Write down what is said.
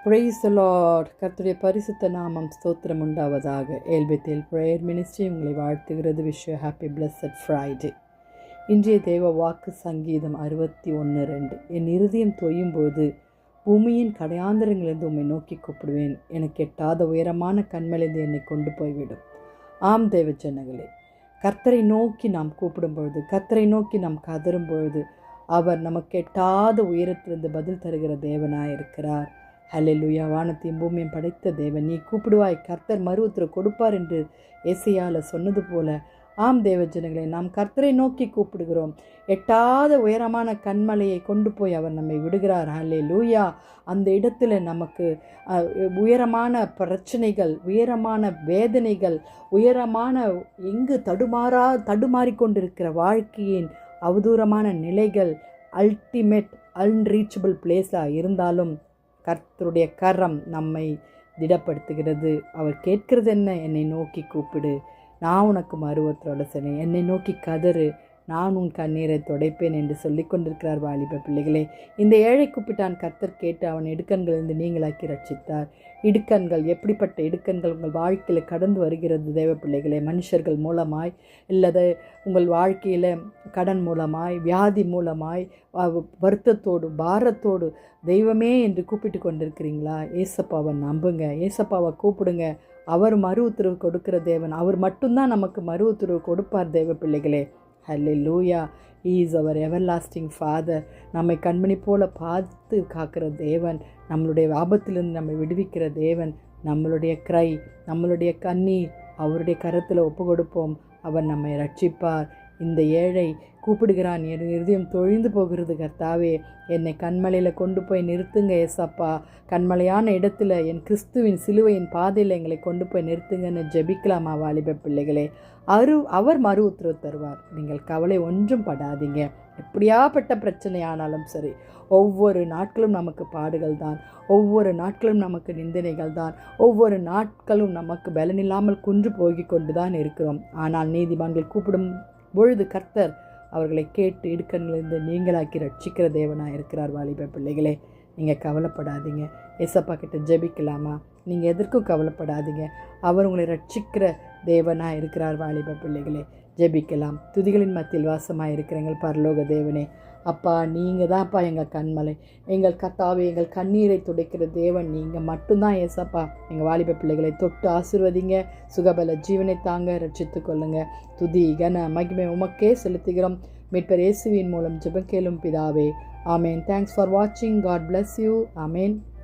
Praise the Lord. கர்த்தருடைய பரிசுத்த நாமம் ஸ்தோத்திரம் உண்டாவதாக. ஏல்பெத்தேல் பிரேயர் மினிஸ்ட்ரி உங்களை வாழ்த்துகிறது. Wish you happy blessed Friday. இன்றைய தேவ வாக்கு சங்கீதம் 61:2. என் இருதயம் தொய்யும்போது பூமியின் கடையாந்தரங்களிலிருந்து உம்மை நோக்கி கூப்பிடுவேன். எனக்கு எட்டாத உயரமான கண்மலிருந்து என்னை கொண்டு போய்விடும். ஆம் தேவ ஜனங்களே, கர்த்தரை நோக்கி நாம் கூப்பிடும் பொழுது, கர்த்தரை நோக்கி நாம் கதரும் பொழுது, அவர் நமக்கு எட்டாத உயரத்திலிருந்து பதில் தருகிற தேவனாயிருக்கிறார். ஹல்லேலூயா. வானத்தையும் பூமியும் படைத்த தேவன், நீ கூப்பிடுவாய், கர்த்தர் மறு உத்தரவு கொடுப்பார் என்று ஏசாயால சொன்னது போல, ஆம் தேவ ஜனங்களே, நாம் கர்த்தரை நோக்கி கூப்பிடுகிறோம். எட்டாத உயரமான கண்மலையை கொண்டு போய் அவர் நம்மை விடுகிறார். ஹல்லேலூயா. அந்த இடத்துல நமக்கு உயரமான பிரச்சனைகள், உயரமான வேதனைகள், உயரமான எங்கு தடுமாறிக்கொண்டிருக்கிற வாழ்க்கையின் அவதூரமான நிலைகள், அல்டிமேட் அன்ரீச்சபிள் பிளேஸாக இருந்தாலும் கர்த்தருடைய கரம் நம்மை திடப்படுத்துகிறது. அவர் கேட்கிறது என்ன? என்னை நோக்கி கூப்பிடு, நான் உனக்கு மறுவத்தோட சொன்னேன், என்னை நோக்கி கதறு, நான் உன் கண்ணீரை துடைப்பேன் என்று சொல்லி கொண்டிருக்கிறார். வாலிப பிள்ளைகளே, இந்த ஏழை கூப்பிட்டான், கர்த்தர் கேட்டு அவன் இடுக்கண்களிலிருந்து நீங்களாக்கி ரட்சித்தார். இடுக்கண்கள், எப்படிப்பட்ட இடுக்கண்கள் உங்கள் வாழ்க்கையில் கடந்து வருகிறது தேவ பிள்ளைகளே? மனுஷர்கள் மூலமாய், இல்லது உங்கள் வாழ்க்கையில் கடன் மூலமாய், வியாதி மூலமாய், வருத்தத்தோடு பாரத்தோடு தெய்வமே என்று கூப்பிட்டு கொண்டிருக்கிறீங்களா? ஏசப்பாவை நம்புங்க, ஏசப்பாவை கூப்பிடுங்க. அவர் மறு உத்தரவு கொடுக்கிற தேவன். அவர் மட்டும்தான் நமக்கு மறு உத்தரவு கொடுப்பார் தேவ பிள்ளைகளே. ஹல்லேலூயா. He is our everlasting Father. நம்மை கண்மணி போல பார்த்து காக்கிற தேவன், நம்மளுடைய ஆபத்திலிருந்து நம்மை விடுவிக்கிற தேவன். நம்மளுடைய கிரை, நம்மளுடைய கண்ணீர் அவருடைய கரத்தில் ஒப்பு கொடுப்போம். அவர் நம்மை ரட்சிப்பார். இந்த ஏழை கூப்பிடுகிறான், என் இருதயம் தொழிந்து போகிறது கர்த்தாவே, என்னை கண்மலையில் கொண்டு போய் நிறுத்துங்க ஏசப்பா. கண்மலையான இடத்துல என் கிறிஸ்துவின் சிலுவையின் பாதையில் எங்களை கொண்டு போய் நிறுத்துங்கன்னு ஜெபிக்கலாமா வாலிப பிள்ளைகளே? அவர் மறு உத்தரவு தருவார். நீங்கள் கவலை ஒன்றும் படாதீங்க. எப்படியாப்பட்ட பிரச்சனை ஆனாலும் சரி, ஒவ்வொரு நாட்களும் நமக்கு பாடுகள் தான், ஒவ்வொரு நாட்களும் நமக்கு நிந்தனைகள் தான், ஒவ்வொரு நாட்களும் நமக்கு பலனில்லாமல் குன்று போகி கொண்டு தான் இருக்கிறோம். ஆனால் நீதிமான்கள் கூப்பிடும் பொழுது கர்த்தர் அவர்களை கேட்டு இடுக்கண்களிலிருந்து நீங்களாக்கி ரட்சிக்கிற தேவனாக இருக்கிறார். வாலிப பிள்ளைகளே, நீங்கள் கவலைப்படாதீங்க. ஏசப்பா கிட்ட ஜெபிக்கலாமா? நீங்கள் எதற்கும் கவலைப்படாதீங்க. அவர் உங்களை ரட்சிக்கிற தேவனாக இருக்கிறார். வாலிப பிள்ளைகளே, ஜெபிக்கலாம். துதிகளின் மத்தியில் வாசமாக இருக்கிற எங்கள் பரலோக தேவனே, அப்பா, நீங்கள் தான்ப்பா எங்கள் கண்மலை, எங்கள் கர்த்தாவே, எங்கள் கண்ணீரை துடைக்கிற தேவன் நீங்கள் மட்டும்தான் ஏசப்பா. எங்கள் வாலிப பிள்ளைகளை தொட்டு ஆசீர்வதிங்க, சுகபல ஜீவனை தாங்க, ரட்சித்து கொள்ளுங்க. துதி கன மகிமை உமக்கே செலுத்துகிறோம். மீட்பர் இயேசுவின் மூலம் ஜெபம் கேளும் பிதாவே. ஆமேன். தேங்க்ஸ் ஃபார் வாட்சிங். God bless you. ஆமேன்.